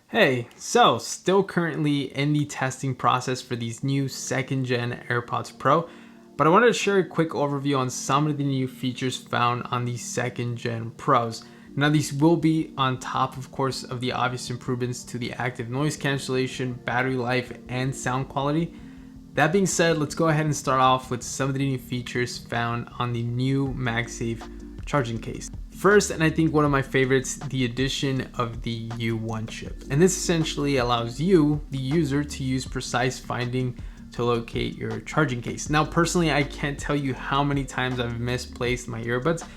Hey, so still currently in the testing process for these new second gen AirPods Pro, but I wanted to share a quick overview on some of the new features found on the second gen Pros. Now these will be on top, of course, of the obvious improvements to the active noise cancellation, battery life, and sound quality. That being said, let's go ahead and start off with some of the new features found on the new MagSafe charging case. First, and I think one of my favorites, the addition of the U1 chip. And this essentially allows you, the user, to use precise finding to locate your charging case. Now, personally, I can't tell you how many times I've misplaced my earbuds.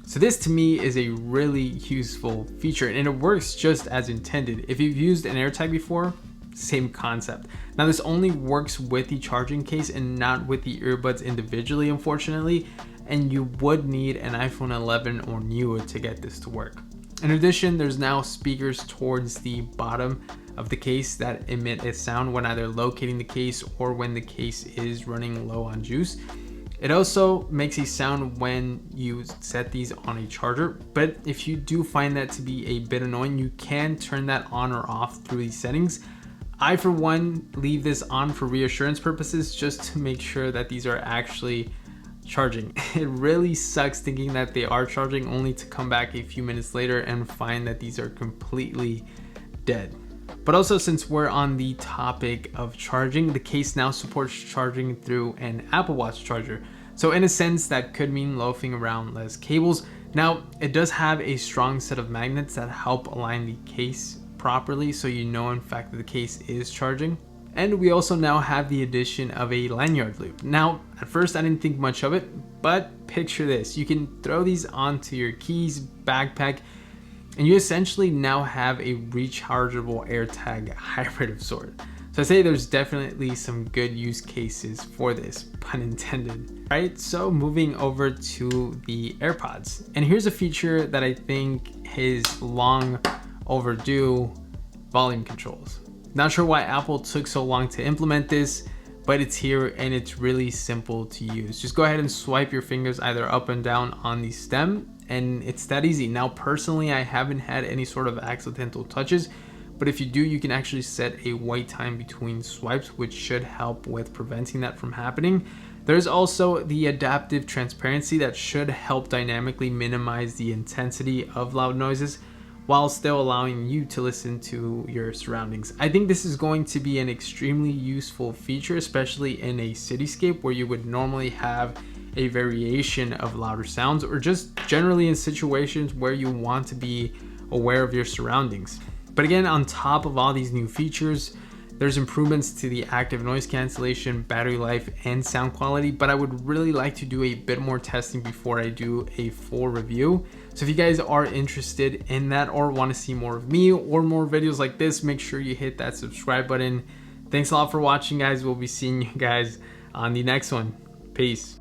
So this to me is a really useful feature, and it works just as intended. If you've used an AirTag before, same concept. Now this only works with the charging case and not with the earbuds individually, unfortunately, and you would need an iPhone 11 or newer to get this to work. In addition, there's now speakers towards the bottom of the case that emit a sound when either locating the case or when the case is running low on juice. It also makes a sound when you set these on a charger, but if you do find that to be a bit annoying, you can turn that on or off through these settings. I, for one, leave this on for reassurance purposes, just to make sure that these are actually charging. It really sucks thinking that they are charging only to come back a few minutes later and find that these are completely dead. But also, since we're on the topic of charging, the case now supports charging through an Apple Watch charger. So in a sense, that could mean loafing around less cables. Now, it does have a strong set of magnets that help align the case properly, so you know in fact that the case is charging. And we also now have the addition of a lanyard loop. Now, at first I didn't think much of it, but picture this. You can throw these onto your keys, backpack, and you essentially now have a rechargeable AirTag hybrid of sort. So I say there's definitely some good use cases for this, pun intended. Right, so moving over to the AirPods. And here's a feature that I think is long overdue: volume controls. Not sure why Apple took so long to implement this, but it's here and it's really simple to use. Just go ahead and swipe your fingers either up and down on the stem, and it's that easy. Now, personally, I haven't had any sort of accidental touches, but if you do, you can actually set a wait time between swipes, which should help with preventing that from happening. There's also the adaptive transparency that should help dynamically minimize the intensity of loud noises while still allowing you to listen to your surroundings. I think this is going to be an extremely useful feature, especially in a cityscape where you would normally have a variation of louder sounds, or just generally in situations where you want to be aware of your surroundings. But again, on top of all these new features, there's improvements to the active noise cancellation, battery life, and sound quality, but I would really like to do a bit more testing before I do a full review. So if you guys are interested in that or want to see more of me or more videos like this, make sure you hit that subscribe button. Thanks a lot for watching, guys. We'll be seeing you guys on the next one. Peace.